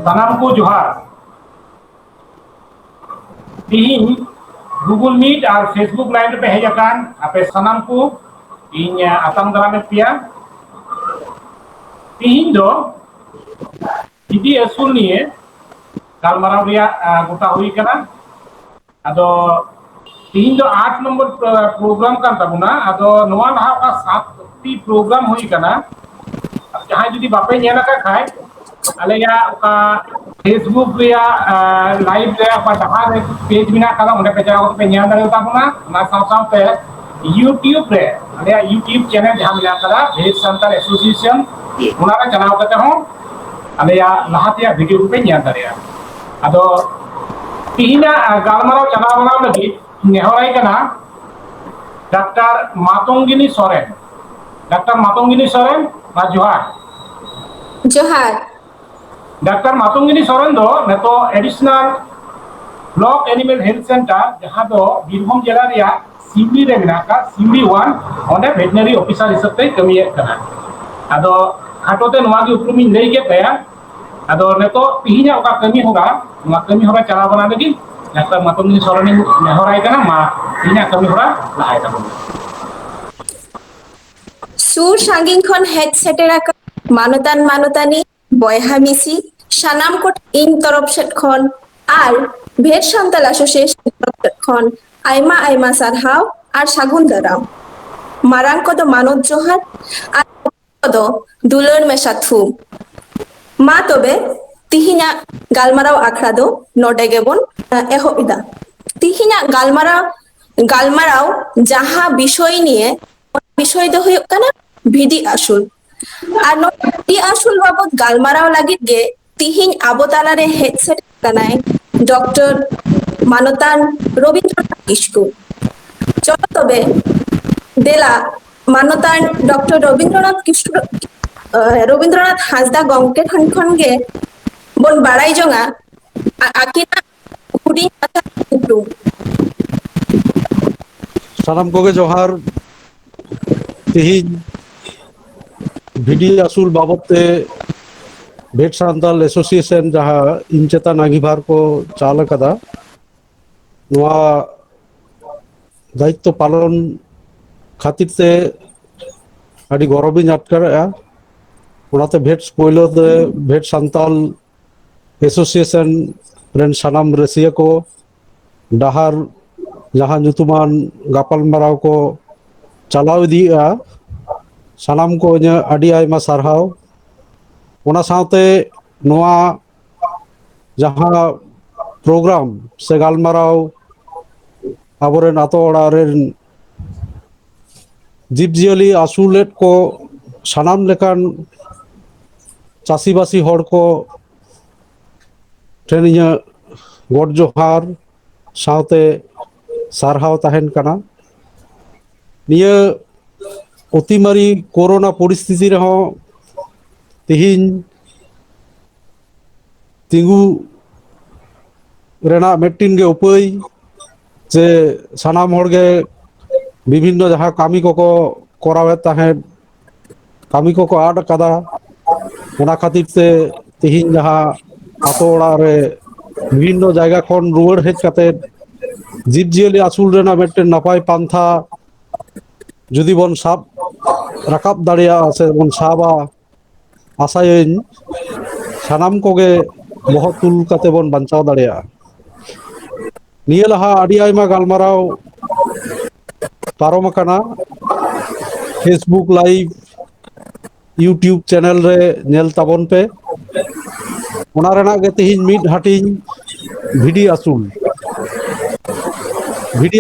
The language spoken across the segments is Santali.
सानाम को जोहार तिहिन गूगल मीट और फेसबुक लाइव पे हेजाकान आपे सानाम को इन आतम दाराम पिया तिहिन दो भिडी असूल निये गालमाराव रिया गोटा हुई कना अदो तिहिन दो 8 number program kan tabuna ado noa laha ka 7 program हुई कना जहां जुदी बापे नेला का खाय ale ya ka Facebook रिया लाइव रे apa जहां रे पेज बिना कला उन्हें पे जाओ पे न्यान दारे tabuna ना साव पे YouTube रे ale ya YouTube चैनल जहां मिला कला भेज संताल एसोसिएशन उना का चलाव करते हो ale ya lahat ya video पे न्यान दारे ado तिहिना गालमाराव चलाव बना लगी नेहराई कना डॉक्टर मातंगिनी सोरेन मा जोहार जोहार डॉक्टर मातंगिनी सोरेन दो नेतो additional block animal health centre जहां दो बीरभूम जिला रिया सिमली रे मेना का सिमली 1 ओने वेटनरी ऑफिसर हिसाब ते कमिए कना अदो खाटोते नवा की उपरुमी लई के तया अदो नेतो तिहिना ओका कमी होगा मा कमी होगा चला बना लगी डॉक्टर मातंगिनी सोरेन नेहराई कना मा तिहिना कमी होगा लाहाय तबन सुर सांगिन खन हेड सेटेरा मानतान मानतानी बयहा मिसी सानाम को इन तरफ सेट खन आर भेट सान्ताल एसोसिएशन तरफ सेट खन आयमा आयमा सारहाव आर सागुन दाराम मारांग को दो मानव जोहार आर को दो दुलर में साथु मा तबे तिहिना गालमाराव आखड़ा दो नोडे गेबन एहोबिदा तिहिना गालमाराव जहां विषय निये विषय दो हुयुक काना भिडी आसुल आर नो भिडी आसुल बाबत गालमाराव लागित गे तिहिन आबो ताला रे हेडसेट कानाय डॉक्टर मानतान रविंद्रनाथ किस्कु चलो तबे देला मानतान डॉक्टर रविंद्रनाथ किस्कु रविंद्रनाथ हासदा गंके ठन खन गे बन बाड़ाई जोंगा आकिना हुडी कथा उटू सानाम कोगे जोहार तिहिन भिडी आसुल बाबते भेट सान्ताल एसोसिएशन जहां इन चेतान आंगीभार को चाल कदा नोआ दायित्व पालन खातिर ते आदि गौरविन आटकारेआ उनाते भेट पोइलो ते भेट सान्ताल एसोसिएशन रेन सानाम रसिया को डाहार जहां nyutuman गापालमाराव को चलाव इदिया सानाम को अडी आयमा सारहाव ओना सावते नोआ जहां प्रोग्राम से गालमाराव आबोरेन आतो ओड़ा रेन जीवजियाली आसुलेट को सानाम लेकान चासीबासी होड़ को ट्रेनिंग गोड जोहार सावते सारहाव ताहेन कना निया अतिमारी कोरोना परिस्थिति रहो तिहिन तिंगु रेना मेटिन गे उपाय जे सानाम होड़गे विभिन्न जहां कामी को करावे ताहेन कामी को आड़ कदा ओना खातिर से तिहिन जहां आतो ओड़ा रे विभिन्न जायगा खन रुवाड़ हेज काते जीवजियाली आसुल रेना मेटेन नापाय पान्था जुदी बन साब राकाब दाड़िया से बन साबा आसायन सानाम कोगे बहुत तुल काते बन बंचाव दाड़िया निया लहा आडी आयमा गालमाराव पारोम कना फेसबुक लाइव यूट्यूब चैनल रे नेल ताबन पे ओना रेना गे तिहिन मिड हाटिन भिडी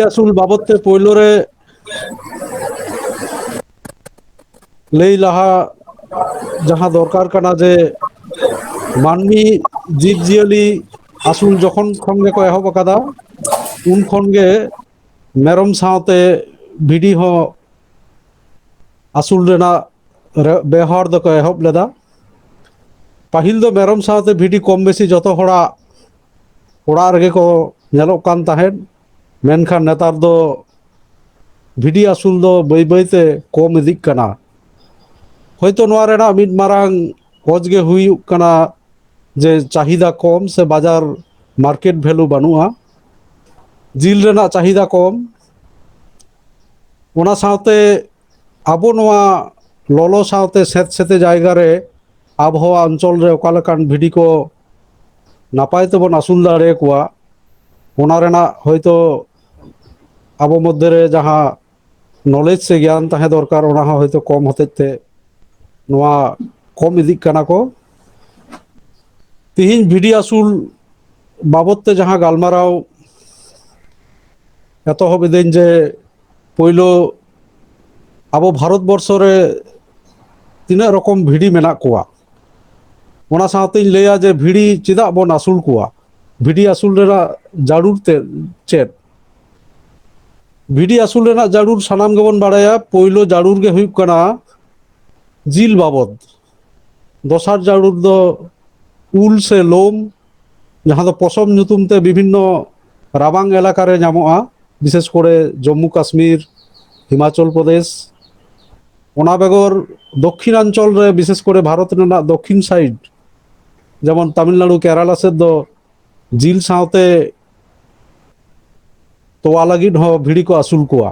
आसुल बाबत ते पोइलो रे लई लहा जहां दरकार कना जे मानमी जीवजियाली आसुल जखन खन गे को एहब कदा उन खन गे मेरम सावते भिडी हो आसुल रेना बेहर दो को एहब लेदा पाहिल दो मेरम सावते भिडी कम बेसी जतो होड़ा ओड़ा रगे को नेलोक कान ताहेन मेनखान नेतार दो भिडी आसुल दो बई बईते कम इदिक कना होयतो नोआ रेना मिड मारांग खोज गे हुई कना যে চাহিদা কম সে বাজার মার্কেট ভ্যালু বানুয়া জিল রেনা চাহিদা কম ওনা সাথে আবো নোয়া ললো সাথে সেত সেতে জায়গা রে আবহাওয়া অঞ্চল রে ওকালেকান ভিডি को নাপাই তেবন আসুল দাড়ে কোয়া ওনা রেনা হয়তো আবো মধ্যে রে যাহা नॉलेज से ज्ञान तहे दरकार ओना हयतो कम हतेते नोआ कम इदिक काना को तिहिन भिडी आसुल बाबदते जहाँ गालमाराव एतहब इदिन जे पयलो आबो भारत बर्ष रे तीना रकम भिडी मेना कोआ ओना साथेई लैया जे भिडी चेदा बन आसुल कोआ भिडी आसुल रेना जारुर ते चेद भिडी आसुल रेना जारुर सानाम गेबन बाड़ाया पयलो जारुर गे हुयुग काना जिल बाबद दसार जारुर दो उल से लोम जहाँ दो पशम ᱧᱩᱛᱩᱢ ते विभिन्न राबांग एलाका रे ᱧᱟᱢᱚᱜᱼᱟ विशेष करे जम्मू काश्मीर हिमाचल प्रदेश ओना बेगर दक्षिणांचल रे विशेष करे भारत रेना दक्षिण साइड जेमन तमिलनाडु केराला सेद दो जिल सावते तोवा लागिद हो भिडी को आसुल कोआ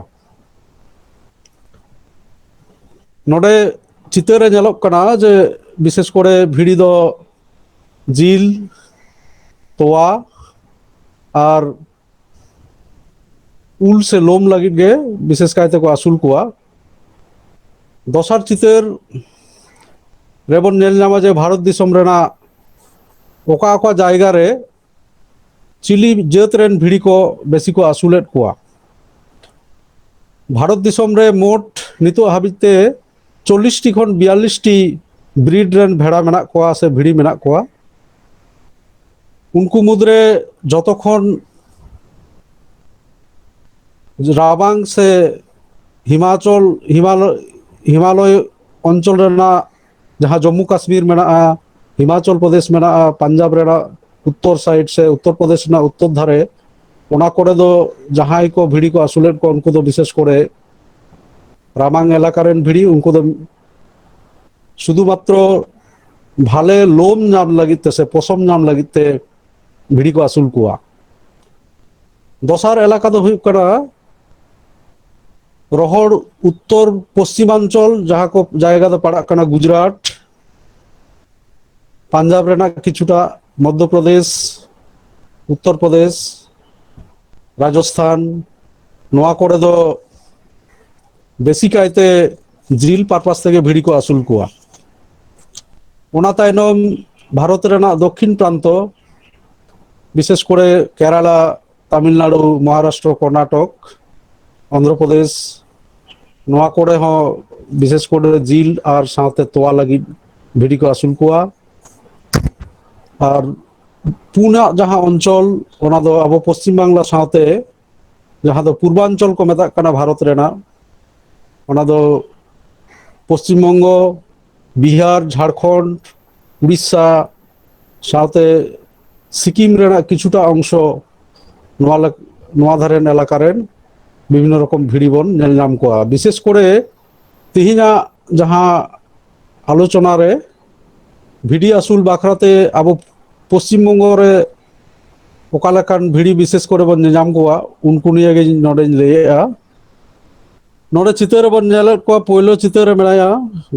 नोडे चितर रे ñeलᱚᱜ कना जे विशेष करे भिडी दो जिल तोवा और उल से लोम लागिद गे विशेष कायते को आसुल कोआ दसार चितर रेबन नेल नामा जे भारत दिसम रेना ओका ओका जायगा रे चिली जात रेन भिडी को बेसी को आसुलेट कोआ भारत दिसम रे मोट नितो हाबिते 40 टी खन 42 टी ब्रीड रेन भेड़ा मेना कोआ से भिडी मेना कोआ उनको मुद्रे जतक्षण राबांग से हिमाचल हिमालय अंचल रेना जहाँ जम्मू काश्मीर मेना हिमाचल प्रदेश मेना पंजाब रेना उत्तर साइड से उत्तर प्रदेश ना उत्तर धारे ओना करे दो जहाँ को भिडी को आसुलेट को उनको दो विशेष करे राबांग एलाका रेन भिडी उनको दो शुधुमात्र भाले लोम नाम लागिते से पशम नाम लागिते भिडी को आसुल कोआ दसार एलाका दो हुयुग कना रहड़ उत्तर पश्चिमांचल जहाँ को जायगा दो पड़ा कना गुजरात पंजाब रेना किछुटा मध्य प्रदेश उत्तर प्रदेश राजस्थान नोआ करे दो बेसी कायते जिल पारपास तेगे भिडी को आसुल कोआ ओना तायनम भारत रेना दक्षिण प्रांत विशेष करे केराला तमिलनाडु महाराष्ट्र कर्नाटक आंध्र प्रदेश नोआ करे हो विशेष करे जिल और साथे तोवा लगी भिडी को आसुल कोआ और पूना जहाँ अंचल ओना दो अब पश्चिम बांग्ला साथे जहाँ दो पूर्वांचल को मेता कना भारत रेना ओना दो पश्चिम बंग बिहार झारखंड उड़ीसा साथे सिक्किम रेना किछुटा अंश नोआ धारेन एलाका रेन विभिन्न रकम भिडी बन नेल नाम कोआ विशेष करे तिहिना जहाँ आलोचना रे भिडी आसुल बाखराते अब पश्चिम बंग रे ओकालेकान भिडी विशेष करे बन नाम कोआ उनको निये गे नोडे लैया नोडे चितर बन नेल को पहलो चितर मेनाया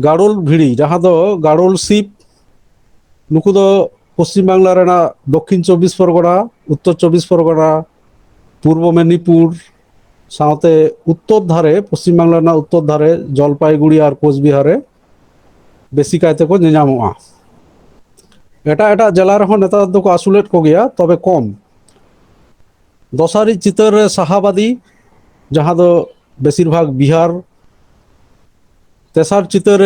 गाड़ोल भिडी जहाँ दो गाड़ोल सीप नुकु दो पश्चिम बांग्ला रेना दक्षिण 24 परगना उत्तर 24 परगना पूर्व मेदिनीपुर साथे उत्तर धारे पश्चिम बांग्ला रेना उत्तर धारे जलपाईगुड़ी और कोचबिहारे बेसी कायते को नेनामोआ एटा एटा जिला रहो नेता दो को आसुलेट को गया तबे कम दसारी चितर शाहाबादी जहाँ दो बेसिर भाग बिहार तेसार चितर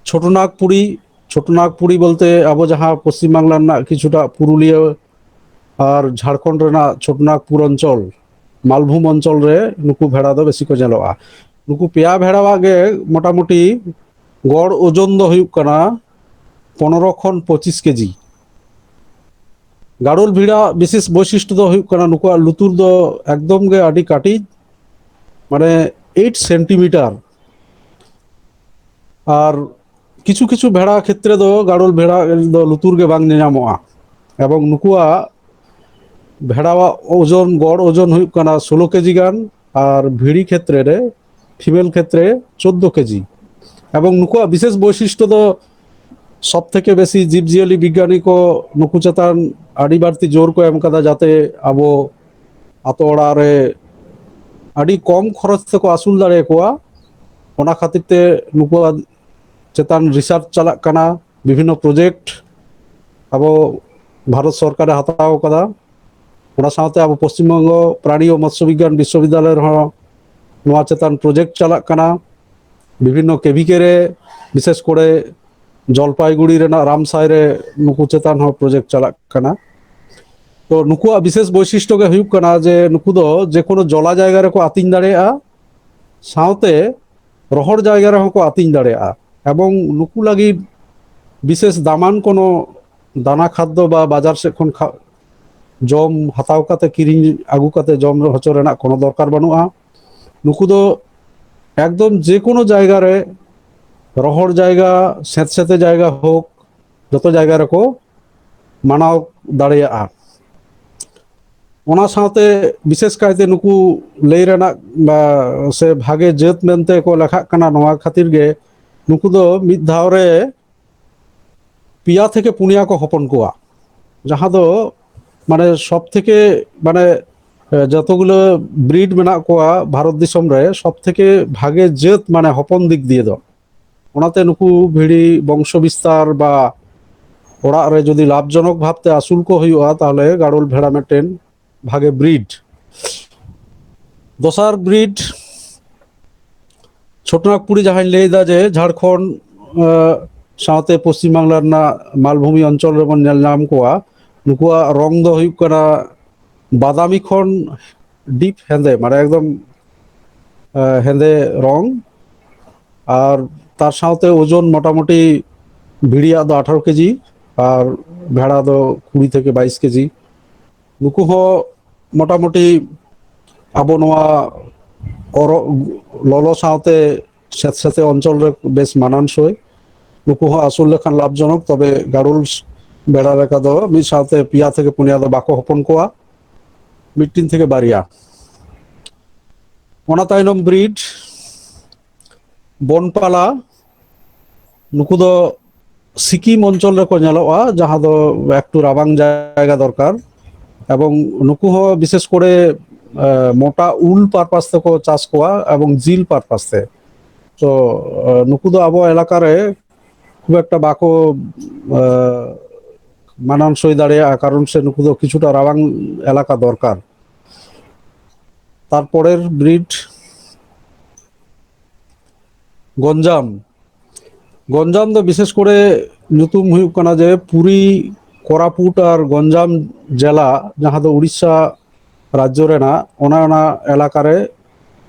छोटनागपुरी बोलते अब जहाँ पश्चिम बांग्ला किछुटा पुरुलिया और झारखंड रेना छोटनागपुर अंचल मालभूम अंचल रे नुकु भेड़ा दो बेसी को ñeलोआ नुकु पेया भेड़ा गे मोटामुटी गड़ ओजन दो हुयुग कना 15 खन 25 केजी गाड़ोल भिड़ा विशेष वैशिष्ट्य दो हुयुग कना नुकुआ लुतुर दो एकदम गे आडी काटी माने 8 सेंटीमीटर और কিছু কিছু ভেড়া ক্ষেত্রে ᱫᱚ ᱜᱟᱲᱚᱞ ᱵᱷᱮᱲᱟ ᱫᱚ ᱞᱩᱛᱩᱨ ᱜᱮ ᱵᱟᱝ ᱧᱮᱧᱟᱢᱚᱜᱼᱟ ᱮᱵᱚᱝ ᱱᱩᱠᱩᱣᱟᱜ ভেড়াওয়াᱜ ওজন গড় ওজন হুᱭᱩᱜ ᱠᱟᱱᱟ 16 কেজি গান আর ভিড়ি ক্ষেত্রে রে ফিমেল ক্ষেত্রে 14 কেজি এবং নুকুয়াগ বিশেষ বৈশিষ্ট্য ᱫᱚ সব থেকে বেশি জীবজিয়ালি বিজ্ঞানী কো নুকু চেতান আডি বাড়তি জোর কো এম কাদা যাতে আবো আতো অড়াᱜ রে আডি কম খরচ তে কো আসুল দাড়ে কোয়া ওনা খাতির তে নুকুয়াগ চেতান রিসার্চ চালাক কানা বিভিন্ন প্রজেক্ট আবো ভারত সরকারে হাতাও কাদা ওনা সাথে আবো পশ্চিমবঙ্গ প্রাণী ও মৎস্য বিজ্ঞান বিশ্ববিদ্যালয়ের নোয়া চেতান প্রজেক্ট চালাক কানা বিভিন্ন কেভিকে রে বিশেষ করে জলপাইগুড়ি রেনা রামসাই রে নুকু চেতান প্রজেক্ট চালাক কানা তো নুকুয়াগ বিশেষ বৈশিষ্ট্য গে হুᱭᱩᱜ কানা যে নুকু দো যে কোনো জলা জায়গা রে কো আতিং দাড়েয়া সাথে রহর জায়গা রে কো আতিং দাড়েয়া এবং নুকু লাগি বিশেষ দামান কোনো দানা খাদ্য বা বাজার সে খন জম হাতাও কাতে কিরিং আগু কাতে জম হচো রেনা কোনো দরকার বানুয়া নুকু দো একদম যে কোনো জায়গা রে রহর জায়গা সেঁতসেঁতে জায়গা হোক যত জায়গা রে কো মানাও দাড়েয়া ওনা সাথে বিশেষ কায়তে নুকু লেই রেনা সে ভাগে জেত মেনতে কো লেখাক কানা নোয়া খাতির গে নুকু দো মিদ ধাও রে পিয়া থেকে পুনিয়া কো হপন কোয়া যাহা দো মানে সব থেকে মানে যতগুলো ব্রিড মেনা কোয়া ভারত দিশম রে সব থেকে ভাগে জেত মানে হপন দিক দিয়ে দো ওনাতে নুকু ভিড়ি বংশ বিস্তার বা ওড়াগ রে যদি লাভজনক ভাবতে আসুল কো হুᱭᱩᱜᱼᱟ তাহলে গাড়ল ভেড়া মেটেন ভাগে ব্রিড দোসার ব্রিড ছোটনাগপুরি যাহাই লেইদা যে ঝাড়খণ্ড সাথে পশ্চিম বাংলার না মালভূমি অঞ্চল রে বন নেল নাম কোয়া নুকুয়াগ রং দো হুᱭᱩᱜ কানা বাদামি খন ডিপ হেঁদে মানে একদম হেঁদে রং আর তার সাথে ওজন মোটামুটি ভিড়িয়া দো 18 কেজি আর ভেড়া দো 20 থেকে 22 কেজি নুকু হ মোটামুটি আবো নোয়া ললো সাথে স্যাঁতস্যাঁতে অঞ্চল রে বেশ মানানসই নুকু হ আসল লেখান লাভজনক তবে গাড়ুল বেড়া রেখা দো মিদ সাথে পিয়া থেকে পুনিয়া দো বাকো হপন কোয়া মিটিন থেকে বারিয়া ওনা তাইনম ব্রিড বনপালা নুকু দো সিকিম অঞ্চল রে কো নেলোয়া যাহা দো একটু রাবাং জায়গা দরকার এবং নুকু হ বিশেষ করে মোটা উল পারপাস তে কো চাষ কোয়া এবং জিল পারপাস তে তো নুকু দো আবো এলাকারে খুব একটা বাকো মানানসই দাঁড়িয়ে কারণ সে নুকু দো কিছুটা রাবাং এলাকা দরকার তারপরের ব্রিড গঞ্জাম গঞ্জাম দো বিশেষ করে nyutum হুᱭᱩᱜ কানা যে পুরী কোরাপুট আর গঞ্জাম জেলা যাহা দো উড়িষ্যা রাজ্য রেনা ওনা এলাকারে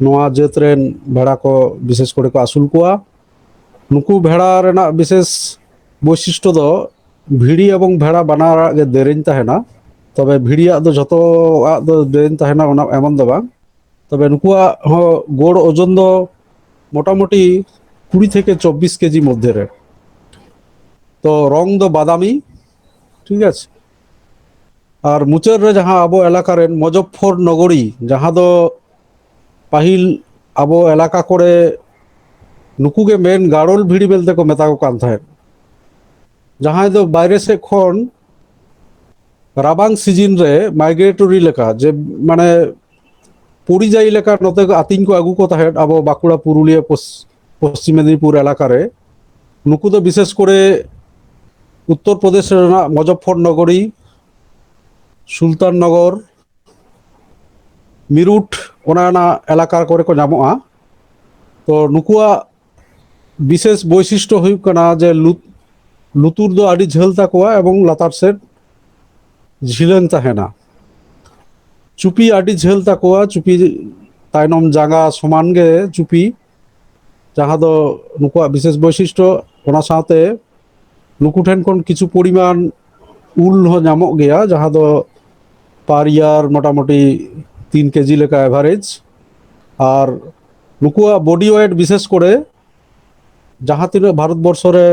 নোয়া জেত রেন ভেড়া কো বিশেষ করে কো আসুল কোয়া নুকু ভেড়া রেনা বিশেষ বৈশিষ্ট্য দো ভিড়ি এবং ভেড়া বানার গে দেরিন তাহেনা তবে ভিড়িয়া দো যত দো দেরিন তাহেনা ওনা এমন দো বাং তবে নুকুয়া হ গোড় ওজন দো মোটামুটি 20 থেকে 24 কেজি মধ্যে রে তো রং দো বাদামি ঠিক আছে আর মুচের রে যাহা আবো এলাকা রেন মজফর নগরী যাহা দো পাহিল আবো এলাকা করে নুকুগে মেন গাড়ল ভিড়ি বেলতে কো মেতা কো কান থাহেন যাহাই দো বাইরে সে খন রাবাং সিজন রে মাইগ্রেটরি লেখা যে মানে পরিযায়ী লেখা নতে আতিং কো আগু কো তাহেন আবো বাঁকুড়া পুরুলিয়া পশ্চিম মেদিনীপুর এলাকারে নুকু তো বিশেষ করে উত্তরপ্রদেশের মজফর নগরী সুলতাননগর মিরুট ওনা এলাকার করে কো নামোয়া তো নুকুয়া বিশেষ বৈশিষ্ট্য হুᱭᱩᱜ কানা যে লুতুর দো আডি ঝেল তাকোয়া এবং লাতার সেট ঝিলেন তাহেনা চুপি আডি ঝেল তাকোয়া চুপি তাইনম জাঙ্গা সমান গে চুপি যাহা দো নুকুয়া বিশেষ বৈশিষ্ট্য ওনা সাথে নুকু ঠেন কোন কিছু পরিমাণ উল হ নামক গিয়া যাহা দো পার ইয়ার মোটামুটি 3 কেজি লেখা এভারেজ আর নুকুয়া বডি ওয়েট বিশেষ করে जहाँ तीन भारत बर्ष रे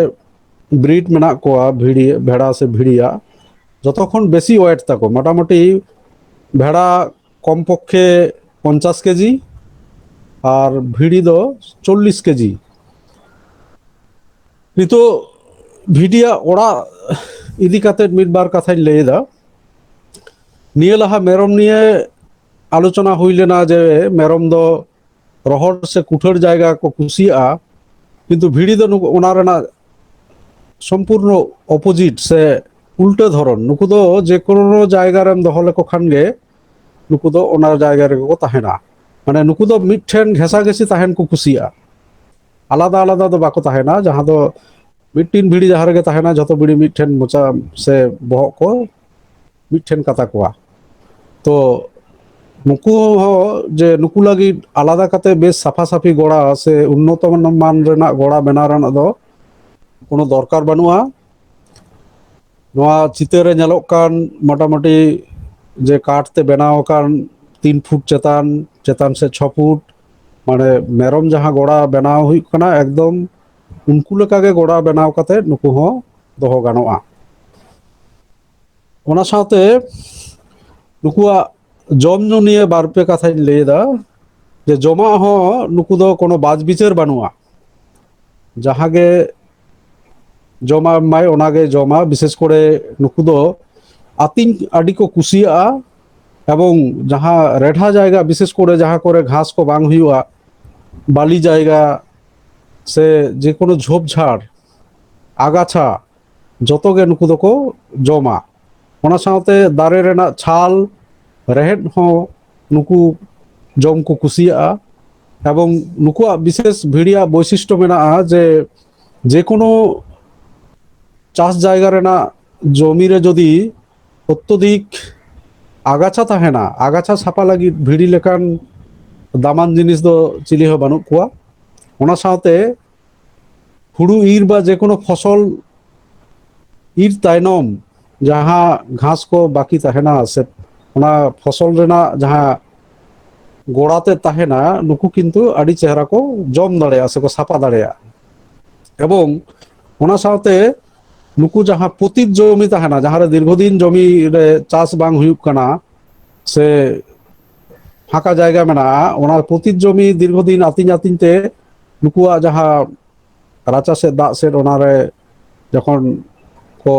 ब्रीड मेना कोआ भिड़ी भेड़ा से भिड़िया जतक्षण बेसी वेट तको मोटामुटी भेड़ा कम पक्षे 50 केजी और भिड़ी दो 40 केजी नितो भिडिया ओड़ा इदी काते मिड बार कथा लैदा निये लहा मेरम निये आलोचना हुई लेना जे मेरम दो रहर से कुठर जायगा को कुसिया किंतु भिड़ी दो ओना रेना सम्पूर्ण अपोजिट से उल्टे धरन नुकु दो जे कोनो जायगा रेम दोहो लेको खान गे नुकु दो ओना जायगा रे को ताहेना माने नुकु दो मिठेन घेसा घेसी ताहेन को कुसिया आलादा आलादा दो बाको ताहेना जहां दो मिट्टिन भिड़ी जहां रे ताहेना जतो भिड़ी मिठेन मोचा से बहक को मिठेन कता कोआ तो नुकु हो जे नुकु लगी आलादा काते बेस साफा साफी गोड़ा से उन्नत मान रेना गोड़ा बना रेना दो कोनो दरकार बानुआ नोआ चितरे नेलोक कान मोटामुटी जे काटते बनाव कान 3 फुट चेतान चेतान से 6 फुट माने मेरम जहां गोड़ा बनाव हुई कना एकदम उनको लेका गे गोड़ा बनाव काते नुकु हो दोहो गानोआ ओना साथे नुकुआ जम नु निये बारपे कथा लैदा जे जमा हो नुकु दो कोनो बाज बिचार बानुआ जहां गे जमा माय ओनागे जमा विशेष करे नुकु दो आतिन आडि को कुसिया एवं जहां रेढ़ा जायगा विशेष करे जहां करे घास को बांग हुआ बाली जायगा से जे कोनो झोप झाड़ आगाछा जतो गे नुकु दो को जमा ओना साथे दारे रेना छाल रेहेड हो नुकु जम को कुसिया एवं नुकुआ विशेष भिड़िया वैशिष्ट्य मेना जे कोनो चाष जायगा रेना जमी रे जदि अत्यधिक आगाछा ताहेना आगाछा सापा लगी भिड़ी लेकान दामान जिनिस दो चिली हो बानु कुआ ओना साथे हुड़ू ईर बा जे कोनो फसल ईर तायनम जहां घास को बाकी ताहेना से ओना फसल रेना जहां गोड़ाते ताहेना नुकु किंतु आड़ी चेहरा को जम दाड़ेया से को सापा दाड़ेया एवं ओना साथे नुकु जहां पतित जमी ताहेना जहां रे दीर्घदिन जमी रे चाष बांग हुयुक कना से फाँका जायगा मेना ओना पतित जमी दीर्घदिन आतिन आतिन ते नुकुआ जहां राचा से दाग से ओना रे जखन को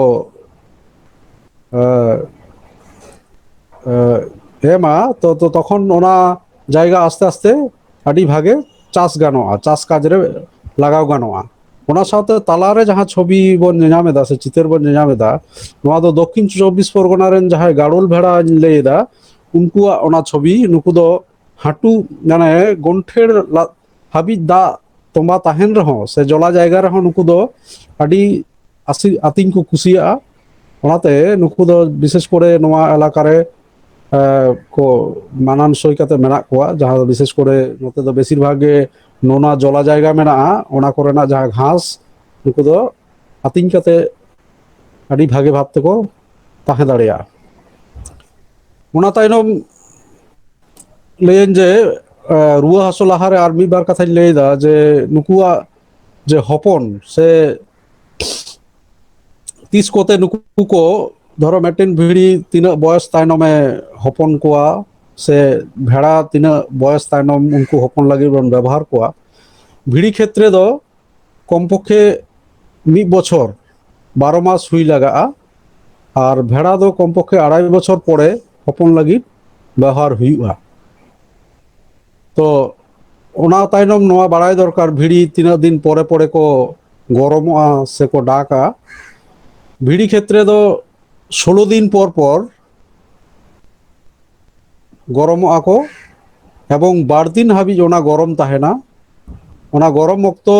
एमा तो तखन ओना जायगा आस्ते आस्ते आड़ी भागे चाष गानोआ चाष काज रे लागाव गानोआ ओना साथे तालारे जहां छवि बन नेनामेदा से चितर बन नेनामेदा नोआ दो दक्षिण 24 परगना रेन जहां गाड़ोल भेड़ा लैदा उनकुआ ओना छवि नुकु दो हाटू माने गंठेर हाबी दा तोंबा ताहेन रहो से जला जायगा रहो नुकु दो आड़ी आसी आतिन को कुसिया ओनाते नुकु दो विशेष करे नोआ एलाका रे को मानान सई काते मेना कोआ जहां दो विशेष करे नोते दो बेसिर भागे नोना जला जायगा मेना ओना कोरेना जहां घास नुकु दो आतिन काते आड़ी भागे भाब तेको ताहे दाड़ेया ओना तायनम लेन जे रुआ हासो लाहारे आर मिद बार कथा लैदा जे नुकुआ जे हपन से 30 कोते नुकु को धरो मेटेन भिड़ी तीना बयस तायनमे हपन कोआ से भेड़ा तीना बयस तायनम उनको हपन लगी बन व्यवहार कोआ भिड़ी क्षेत्रे दो कमपक्षे 1 बछर 12 मास हुई लगा और भेड़ा दो कमपक्षे 2.5 बछर परे हपन लगी व्यवहार हुआ तो ओना तायनम नोआ बाड़ाय दरकार भिड़ी तीना दिन परे परे को गरमोआ से को डाका भिड़ी क्षेत्रे दो 16 दिन पर गरमोआ को एवं 12 दिन हाबी ओना गरम ताहेना ओना गरम अक्तो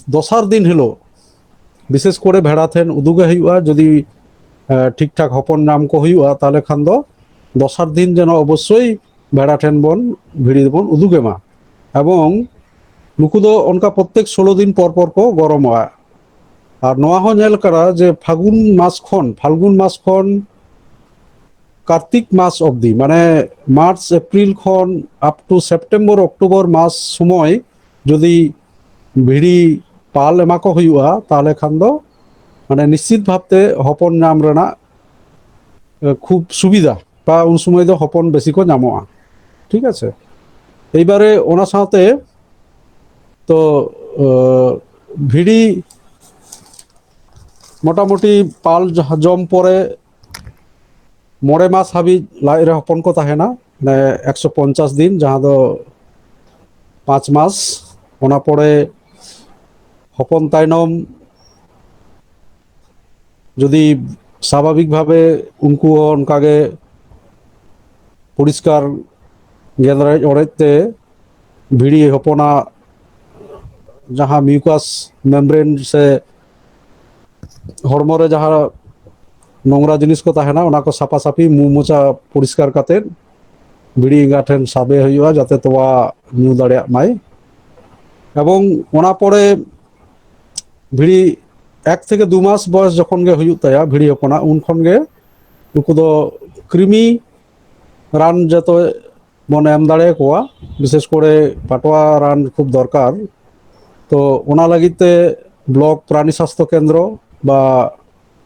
दसार दिन हिलो विशेष करे भेड़ा थेन उदुगे हुआ जदि ठीक ठाक हपन नाम को हुआ ताले खान दो दसार दिन जेन अवश्य भेड़ा ठेन बन भिड़ी बन उदुगे मा एवं नुकु दो उनका प्रत्येक 16 दिन पर को गरमोआ और नोआ हो नेल करा जे फागुन मास खन कार्तिक मास अब्दि माने मार्च एप्रिल खन आप टू सेप्टेम्बर अक्टोबर मास समय जदि ᱵᱷᱤᱲᱤ ᱯᱟᱞ ᱮᱢᱟ ᱠᱚ ᱦᱩᱭᱩᱜᱼᱟ, ᱛᱟᱦᱚᱞᱮ ᱠᱷᱟᱱ ᱫᱚ মানে নিশ্চিত ভাবতে হপন নাম রেনাᱜ খুব সুবিধা বা উন সময় দো হপন বেশি কো নামোয়া। ঠিক আছে, এইবারে ওনা সাথে তো ভিড়ি মোটামুটি পাল জম পরে 9 মাস হাবি লাই রে হপন কো তাহেনা, মানে 150 দিন, যাহা দো 5 মাস। ওনা পরে হপন তাইনম যদি স্বাভাবিকভাবে উনকু অনকাগে পরিষ্কার গেঁদড়াই অড়াইতে ভিড়ি হপনা যাহা মিউকাস মেমব্রেন সে হড়মরে যাহা নোংরা জিনিস কো তাহেনা ওনা কো সাফাসাফি মু মোচা পরিষ্কার কাতে ভিড়ি এঙ্গা ঠেন সাবে হইয়া যাতে তোয়া নিউ দাড়িয়াগ মাই। এবং ওনা পরে ভিড়ি 1 থেকে 2 মাস বয়স যখন গে হুয়ুগ তায়া ভিড়ি হপনা উন খন গে নুকু দো কৃমি রান যত বন এম দাড়ে কোয়া, বিশেষ করে পাটোয়া রান খুব দরকার। তো ওনা লাগিতে ব্লক প্রাণী স্বাস্থ্য কেন্দ্র বা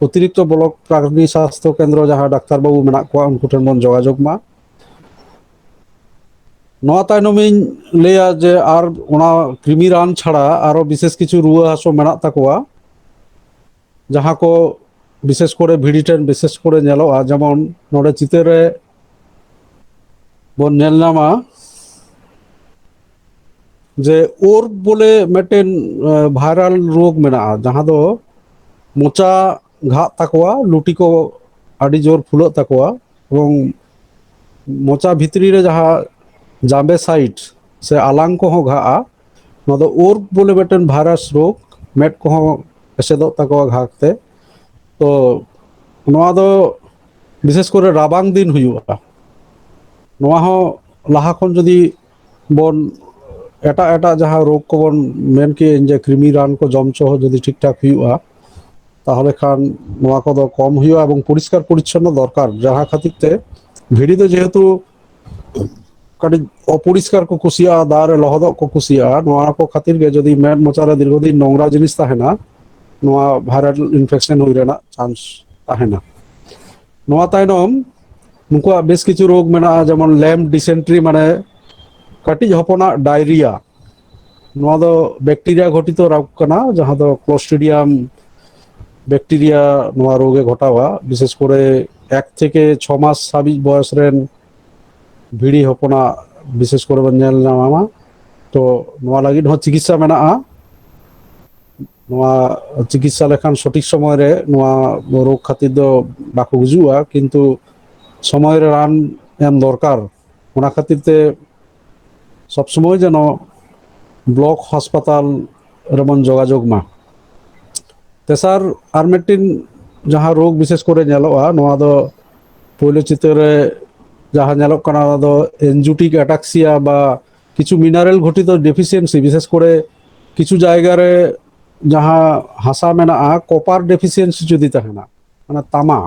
অতিরিক্ত ব্লক প্রাণী স্বাস্থ্য কেন্দ্র যাহা ডাক্তার বাবু মেনা কোয়া উনকু ঠেন বন যোগাযোগ মা। নয়া তাইনমিং লেয়া যে আর ওনা কৃমি রান ছাড়া আরো বিশেষ কিছু রুয়া হাসো মেনা তাকোয়া, যাহা কো বিশেষ করে ভিড়ি ঠেন বিশেষ করে নেলোয়া। যেমন নোডে চিতেরে বন নেল নামা যে ওর বলে মেটেন ভাইরাল রোগ মেনা, যাহা দো মোচা ঘাত তাকোয়া, লুটি को আডি জোর ফুলো তাকোয়া, এবং মোচা ভিতরি রে যাহা জাম্বে সাইট সে আলাং को हो ঘা नो दो ओर बोले मेटेन भाइरस रोग मेट को हो एसेदो ताकोआ घाकते। तो नोआ दो विशेष करे राबांग दिन हुयुआ, नोआ हो लाहा खन जदि बन एटा एटा जहाँ रोग को बन मेन के जे कृमि रान को जमचो जदि ठीक ठाक हुयुआ, ताहले खान नोआ को दो कम हुयुआ এবং পরিষ্কার পরিচ্ছন্ন দরকার। যাহা খাতিরতে ভিড়ি তো যেহেতু কাটি অপরিষ্কার কো কুসিয়া দার লহদ কো কুসিয়া, নোয়া কো খাতির গে যদি মেন মোচারে দীর্ঘদিন নোংরা জিনিস তাহেনা, নোয়া ভাইরাল ইনফেকশন হই রেনা চান্স তাহেনা। নোয়া তাইনম নুকুয়া বেশ কিছু রোগ মেনা, যেমন ল্যাম্প ডিসেন্ট্রি মানে কাটি হপনা ডায়রিয়া। নোয়া দো ব্যাকটেরিয়া ঘটিত রোগ কানা, যাহা দো ক্লোস্ট্রিডিয়াম ব্যাকটেরিয়া নোয়া রোগে ঘটাওয়া। বিশেষ করে 1 থেকে 6 মাস হাবিজ বয়স রেন ভিড়ি হপনা বিশেষ করে নেল নামা। তো নোয়া লাগিদ হ চিকিৎসা মেনা, নোয়া চিকিৎসা লেখান সঠিক সময় রে নোয়া রোগ খাতির দো বাকো গুজুয়া, কিন্তু সময় রে রান এম দরকার। ওনা খাতিরতে সব সময় যেন ব্লক হাসপাতাল রেমন যোগাযোগ মা। তেসার আর মেটিন যাহা রোগ বিশেষ করে নেলোয়া, নোয়া দো পয়লো চিতরে যাহা নেলক কানা দো এনজুটিক অ্যাটাক্সিয়া বা কিছু মিনারেল ঘটিত ডেফিসিয়েন্সি, বিশেষ করে কিছু জায়গারে যাহা হাসা মেনা কপার ডেফিসিয়েন্সি যদি তাহেনা মানে তামা,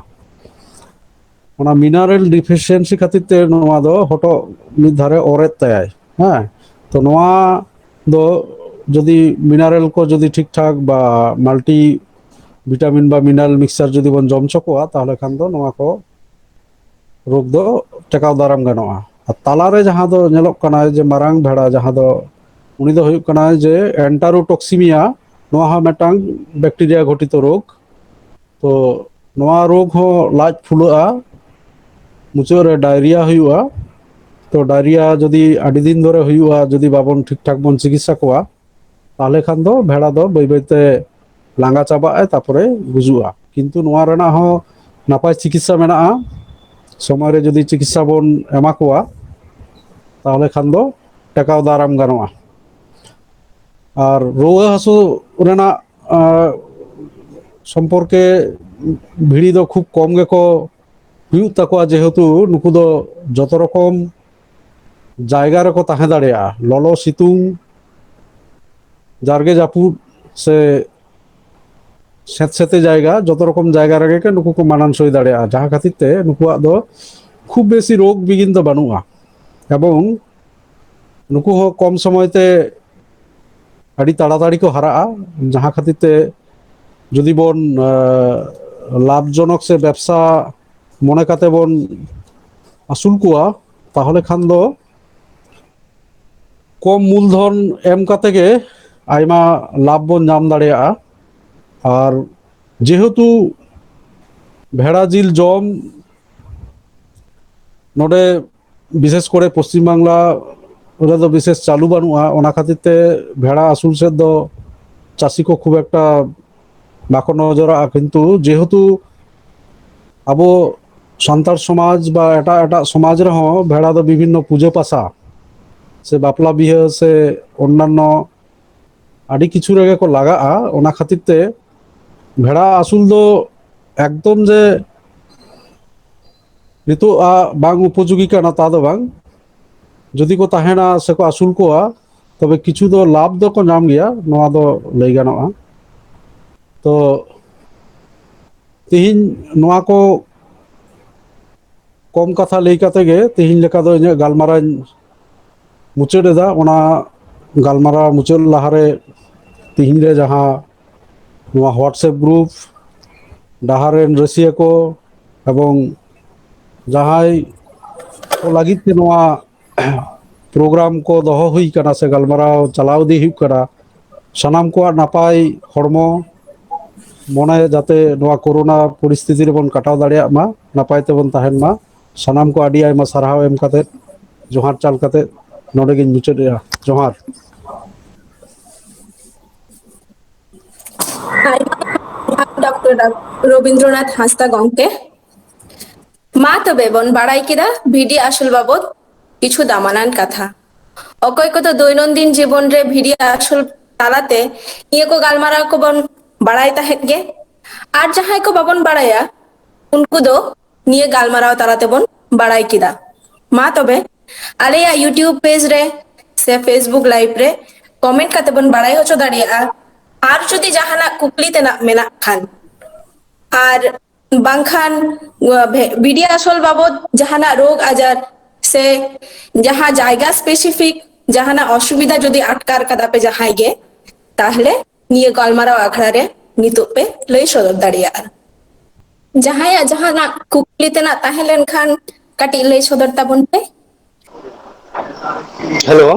ওনা মিনারেল ডেফিসিয়েন্সি খাতিরতে নোয়া দো হটো মিদ ধারে অরেত তাই। হ্যাঁ, তো নোয়া দো যদি মিনারেল কো যদি ঠিকঠাক বা মাল্টি ভিটামিন বা মিনারেল মিক্সচার যদি বন জমচকোয়া, তাহলে খান দো নোয়া কো রোগ দো টেকাও দারাম গানোয়া। আর তালারে যাহা দো নেলক কানা যে মারাং ভেড়া যাহা দো উনি দো হুয়ুগ কানা যে এন্টারোটক্সিমিয়া, নোয়া হ মেটাং ব্যাকটেরিয়া ঘটিত রোগ। তো নোয়া রোগ হ লাজ ফুলা'a, মুচরে ডায়রিয়া হুয়ুआ। তো ডায়রিয়া যদি আডি দিন ধরে হুয়ুआ, যদি বাবন ঠিকঠাক বন চিকিৎসা কোয়া, তাহলে খান দো ভেড়া দো বই বইতে লাঙ্গা চাবায় তারপরে গুজুआ। কিন্তু নোয়া রেনা হ নাপাই চিকিৎসা মেনা, সময় রে যদি চিকিৎসা বন এমা কোয়া, তাহলে খান দো টেকাও দারাম গানোয়া। আর রোগ হাসু রেনা সম্পর্কে ভিড়ি দো খুব কম গেকো হুয়ুগ তাকোয়া, যেহেতু নুকু দো যত রকম জায়গা রেকো তাহে দাড়েয়া, ললো সিতুং জারগে জাপুদ সে সেতে জায়গা, যত রকম জায়গা রেগে নুকু কো মানানসই দাড়েয়া। যাহা খাতিরতে নুকুয়া দো খুব বেশি রোগ বিঘিন তো বানুआ, এবং নুকু হ কম সময়তে ᱟᱹᱰᱤ ᱛᱟᱲᱟᱛᱟᱲᱤ ᱠᱚ ᱦᱟᱨᱟᱜᱼᱟ, ᱡᱟᱦᱟᱸ ᱠᱷᱟᱹᱛᱤᱨ ᱛᱮ ᱡᱩᱫᱤ ᱵᱚᱱ ᱞᱟᱵᱷ ᱡᱚᱱᱚᱠ ᱥᱮ ᱵᱮᱵᱥᱟ ᱢᱚᱱᱮ ᱠᱟᱛᱮ ᱵᱚᱱ ᱟᱹᱥᱩᱞ ᱠᱚᱣᱟ, ᱛᱟᱦᱚᱞᱮ ᱠᱷᱟᱱ ᱫᱚ ᱠᱚᱢ ᱢᱩᱞᱫᱷᱚᱱ ᱮᱢ ᱠᱟᱛᱮ ᱜᱮ ᱟᱭᱢᱟ ᱞᱟᱵᱷ ᱵᱚᱱ ᱧᱟᱢ ᱫᱟᱲᱮᱭᱟᱜᱼᱟ᱾ ᱟᱨ ᱡᱮᱦᱮᱛᱩ ᱵᱷᱮᱲᱟ ᱡᱤᱞ ᱡᱚᱢ ᱱᱚᱰᱮ বিশেষ করে পশ্চিম বাংলা ᱨᱮᱫᱚ বিশেষ চালু বানুয়া, ᱚᱱᱟ ᱠᱷᱟᱹᱛᱤর ᱛᱮ ভেড়া ᱟᱹᱥᱩল ᱥᱮᱫ ᱫᱚ চাষি ᱠᱚ খুব একটা বাকো নজরাᱜᱼᱟ। কিন্তু যেহেতু আবো সান্তাড় সমাজ বা এটাগ এটাগ সমাজ রেহᱚᱸ ভেড়া ᱫᱚ বিভিন্ন পুজো পাসা সে বাপলা বিয়ে সে অন্যান্য আডি কিছু রেগে কো লাগাᱜᱼᱟ। ᱚᱱᱟ ᱠᱷᱟᱹᱛᱤᱨ ᱛᱮ ভেড়া আᱹᱥᱩল ᱫᱚ একদম যে ᱱᱤᱛᱚᱜ ᱵᱟᱝ ᱩᱯᱚᱡᱳᱜী ᱠᱟᱱᱟ তা ᱫᱚ ᱵᱟᱝ, যদি ᱠᱚ ᱛᱟᱦᱮᱱᱟ ᱥᱮᱠᱚ ᱟᱹᱥᱩᱞ ᱠᱚᱣᱟ ᱛᱚᱵᱮ ᱠᱤᱪᱷᱩ ᱫᱚ ᱞᱟᱵᱷ ᱫᱚᱠᱚ ᱧᱟᱢ ᱜᱮᱭᱟ, ᱱᱚᱣᱟ ᱫᱚ ᱞᱟᱹᱭ ᱜᱟᱱᱚᱜᱼᱟ। ᱛᱚ ᱛᱤᱦᱤᱧ ᱱᱚᱣᱟ ᱠᱚ ᱠᱚᱢ ᱠᱟᱛᱷᱟ ᱞᱟᱹᱭ ᱠᱟᱛᱮ ᱜᱮ ᱛᱤᱦᱤᱧ ᱞᱮᱠᱟ ᱫᱚ ᱤᱧᱟᱹᱜ ᱜᱟᱞᱢᱟᱨᱟᱣ ᱤᱧ ᱢᱩᱪᱟᱹᱫ ᱮᱫᱟ। ᱚᱱᱟ ᱜᱟᱞᱢᱟᱨᱟᱣ ᱢᱩᱪᱟᱹᱫ ᱞᱟᱦᱟᱨᱮ ᱛᱤᱦᱤᱧ ᱨᱮ ᱡᱟᱦᱟᱸ ᱱᱚᱣᱟ হোয়াটসঅ্যাপ গ্রুপ ᱰᱟᱦᱟᱨ ᱨᱮᱱ ᱨᱟᱹᱥᱤᱭᱟᱹ ᱠᱚ ᱮᱵᱚᱝ ᱡᱟᱦᱟᱸᱭ ᱠᱚ ᱞᱟᱹᱜᱤᱫ ᱛᱮ ᱱᱚᱣᱟ ᱯᱨᱳᱜᱨᱟᱢ ᱠᱚ ᱫᱚᱦᱚ ᱦᱩᱭ ᱠᱟᱱᱟ ᱥᱮ ᱜᱟᱞᱢᱟᱨᱟᱣ ᱪᱟᱞᱟᱣ ᱤᱫᱤ ᱦᱩᱭᱩᱜ ᱠᱟᱱᱟ, ᱥᱟᱱᱟᱢ ᱠᱚᱣᱟᱜ ᱱᱟᱯᱟᱭ ᱦᱚᱲᱢᱚ ᱢᱚᱱᱮ ᱡᱟᱛᱮ ᱱᱚᱣᱟ ᱠᱳᱨᱳᱱᱟ ᱯᱚরিস্থিতি ᱨᱮᱵᱚᱱ ᱠᱟᱴᱟᱣ ᱫᱟᱲᱮᱭᱟᱜ ᱢᱟ, ᱱᱟᱯᱟᱭ ᱛᱮᱵᱚᱱ ᱛᱟᱦᱮᱱ ᱢᱟ। ᱥᱟᱱᱟᱢ ᱠᱚ ᱟᱹᱰᱤ ᱟᱭᱢᱟ ᱥᱟᱨᱦᱟᱣ ᱮᱢ ᱠᱟᱛᱮ ᱡᱚᱦᱟᱨ ᱪᱟᱞ ᱠᱟᱛᱮ ᱱᱚᱰᱮ ᱜᱤᱧ ᱢᱩᱪᱟᱹᱫᱮᱜᱼᱟ। ᱡᱚᱦᱟᱨ। ᱰᱚᱠᱴᱚᱨ ᱨᱚᱵᱤন্দ্রনাথ ᱦᱟᱸᱥᱫᱟ ᱜᱚᱝᱠᱮ। ᱢᱟ ᱛᱚᱵᱮ ᱵᱚᱱ ᱵᱟᱲᱟᱭ ᱠᱮᱫᱟ ᱵᱷᱤᱰᱤ ᱟᱹᱥᱩᱞ ᱵᱟᱵᱚᱫ ᱠᱤᱪᱷᱩ ᱫᱟᱢᱟᱱᱟᱱ ᱠᱟᱛᱷᱟ। ᱚᱠᱚᱭ ᱠᱚᱫᱚ ᱫᱳᱭᱱᱚᱱᱫᱤᱱ ᱡᱤᱵᱚᱱ ᱨᱮ ᱵᱷᱤᱰᱤ ᱟᱹᱥᱩᱞ ᱛᱟᱞᱟᱛᱮ ᱱᱤᱭᱟᱹ ᱠᱚ ᱜᱟᱞᱢᱟᱨᱟᱣ ᱠᱚᱵᱚᱱ ᱵᱟᱲᱟᱭ ᱛᱟᱦᱮᱸᱫ ᱜᱮ, ᱟᱨ ᱡᱟᱦᱟᱸᱭ ᱠᱚ ᱵᱟᱵᱚᱱ ᱵᱟᱲᱟᱭᱟ ᱩᱱᱠᱩ ᱫᱚ ᱱᱤᱭᱟᱹ ᱜᱟᱞᱢᱟᱨᱟᱣ ᱛᱟᱞᱟ ᱛᱮᱵᱚᱱ ᱵᱟᱲᱟᱭ ᱠᱮᱫᱟ। ᱢᱟ ᱛᱚᱵᱮ ᱟᱞᱮᱭᱟᱜ ᱤᱭᱩᱴᱤᱭᱩᱵ ᱯᱮᱡ ᱨᱮ ᱥᱮ ᱯᱷᱮᱥᱵᱩᱠ ᱞᱟᱭᱤଭ ᱨᱮ ᱠᱚᱢᱮন্ᱴ ᱠᱟᱛᱮ ᱵᱚᱱ ᱵᱟᱲᱟᱭ ᱦᱚᱪᱚ ᱫᱟᱲᱮᱭᱟᱜᱼᱟ। ᱟᱨ ᱡᱩᱫᱤ ᱡᱟᱦᱟᱱᱟᱜ ᱠᱩᱠᱞᱤ ᱛᱮᱱᱟᱜ ᱢᱮᱱᱟᱜ ᱠᱷᱟᱱ, ᱟᱨ ᱵᱟᱝᱠᱷᱟᱱ ᱵᱷᱤᱰᱤ ᱟᱹᱥᱩᱞ ᱵᱟᱵᱚᱫ ᱡᱟᱦᱟᱱᱟᱜ ᱨᱳᱜᱽ ᱟᱡᱟর ᱥᱮ ᱡᱟᱦᱟᱸ ᱡᱟᱭᱜᱟ ᱥᱯᱮᱥᱤᱯᱷᱤᱠ ᱡᱟᱦᱟᱱᱟᱜ ᱚᱥᱩᱵᱤᱫᱷᱟ ᱡᱩᱫᱤ ᱟᱴᱠᱟᱨ ᱠᱟᱫᱟ ᱯᱮ ᱡᱟᱦᱟᱸᱭ ᱜᱮ, ᱛᱟᱦᱞᱮ ᱱᱤᱭᱟᱹ ᱜᱟᱞᱢᱟᱨᱟᱣ ᱟᱠᱷᱲᱟ ᱨᱮ ᱱᱤᱛᱚᱜ ᱯᱮ ᱞᱟᱹᱭ ᱥᱚᱫᱚᱨ ᱫᱟᱲᱮᱭᱟᱜᱼᱟ। ᱡᱟᱦᱟᱸᱭᱟᱜ ᱡᱟᱦᱟᱱᱟᱜ ᱠᱩᱠᱞᱤ ᱛᱮᱱᱟᱜ ᱛᱟᱦᱮᱸ ᱞᱮᱱᱠᱷᱟᱱ ᱠᱟᱹᱴᱤᱡ ᱞᱟᱹᱭ ᱥᱚᱫᱚᱨ ᱛᱟᱵᱚᱱ ᱯᱮ। Hello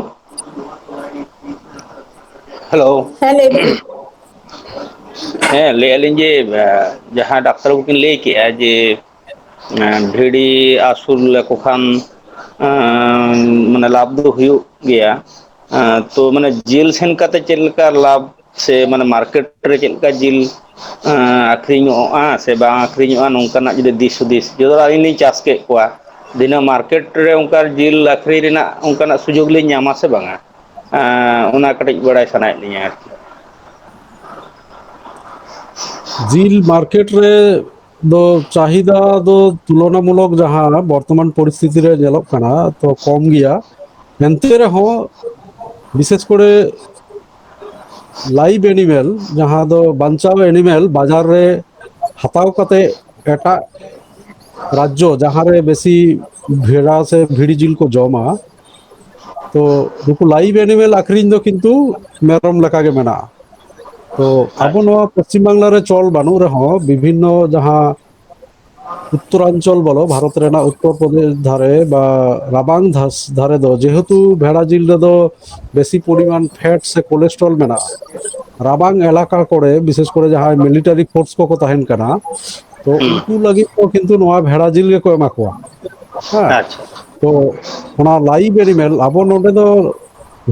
hello. ᱦᱮᱸ ᱞᱟᱹᱭ ᱵᱮᱱ। হ্যাঁ ᱞᱟᱹᱭ ᱟᱹᱞᱤᱧ ᱡᱮ ᱡᱟᱦᱟᱸ ᱰᱟᱠᱛᱟᱨ ᱠᱚᱠᱤᱱ ᱞᱟᱹᱭ ᱠᱮᱜᱼᱟ ᱡᱮ ᱵᱷᱤᱰᱤ ᱟᱹᱥᱩᱞ ᱞᱮᱠᱚ ᱠᱷᱟᱱ ᱢᱟᱱᱮ ᱞᱟᱵᱷ ᱫᱚ ᱦᱩᱭᱩᱜ ᱜᱮᱭᱟ। ᱛᱚ ᱢᱟᱱᱮ ᱡᱤᱞ ᱥᱮᱱ ᱠᱟᱛᱮ ᱪᱮᱫ ᱞᱮᱠᱟ ᱞᱟᱵᱷ ᱥᱮ ᱢᱟᱱᱮ ᱢᱟᱨᱠᱮᱴ ᱨᱮ ᱪᱮᱫ ᱞᱮᱠᱟ ᱡᱤᱞ ᱟᱠᱷᱨᱤᱧᱚᱜᱼᱟ ᱥᱮ ᱵᱟᱝ ᱟᱠᱷᱨᱤᱧᱚᱜᱼᱟ, ᱱᱚᱝᱠᱟᱱᱟᱜ ᱡᱩᱫᱤ ᱫᱤᱥ ᱦᱩᱫᱤᱥ, ᱡᱚᱫᱤ ᱟᱹᱞᱤᱧ ᱞᱤᱧ ᱪᱟᱥ ᱠᱮᱫ ᱠᱚᱣᱟ ᱫᱤᱱᱟᱹᱢ ᱢᱟᱨᱠᱮᱴ ᱨᱮ ᱚᱱᱠᱟ ᱡᱤᱞ ᱟᱠᱷᱨᱤᱧ ᱨᱮᱱᱟᱜ ᱚᱱᱠᱟᱱᱟᱜ ᱥᱩᱡᱳᱜᱽ ᱞᱤᱧ ᱧᱟᱢᱟ ᱥᱮ ᱵᱟᱝᱟ, ᱚᱱᱟ ᱠᱟᱹᱴᱤᱡ ᱵᱟᱲᱟᱭ ᱥᱟᱱᱟᱭᱮᱫ ᱞᱤᱧᱟ ᱟᱨᱠᱤ। জিল মার্কেট রে ᱫᱚ ᱪᱟᱦᱤᱫᱟ ᱫᱚ তুলনামূলক ᱡᱟᱦᱟᱸ বর্তমান পরিস্থিতি রে ᱧᱮᱞᱚᱜ ᱠᱟᱱᱟ ᱛᱚ ᱠᱚᱢ ᱜᱮᱭᱟ, ᱮᱱᱛᱮ ᱨᱮᱦᱚᱸ বিশেষ করে লাইভ এনিম্যাল ᱡᱟᱦᱟᱸ ᱫᱚ ᱵᱟᱧᱪᱟᱣ এনিম্যাল বাজার রে হাতাও কাতে এটাᱜ রাজ্য ᱡᱟᱦᱟᱸ ᱨᱮ বেশি ভেড়া সে ভিড়ি জিল ᱠᱚ ᱡᱚᱢᱟ, তো ᱱᱩᱠᱩ লাইভ এনিম্যাল আখরিᱧ ᱫᱚ কিন্তু ᱢᱮᱨᱚᱢ ᱞᱮᱠᱟ ᱜᱮ ᱢᱮᱱᱟᱜᱼᱟ। তো আবো নোয়া পশ্চিম বাংলা রে চল বানুᱜ ᱨᱮᱦᱚᱸ বিভিন্ন ᱡᱟᱦᱟᱸ উত্তরাঞ্চল বলো ভারত রেনাᱜ উত্তর প্রদেশ ধারে বা রাবাং ধারে দো যেহেতু ভেড়া জিল রেদো বেশি পরিমাণ ফ্যাট সে কোলেস্ট্রল মেনাᱜᱼᱟ, রাবাং এলাকা করে বিশেষ করে জাহাঁই মিলিটারি ফোর্স কো তাহেন কানা, তো উনকু লাগি তো কিন্তু নোয়া ভেড়া জিল গে কো এমা কোয়া। হ্যাঁ, আচ্ছা তো ওনা লাইভ এনিম্যাল আবো নোডে দো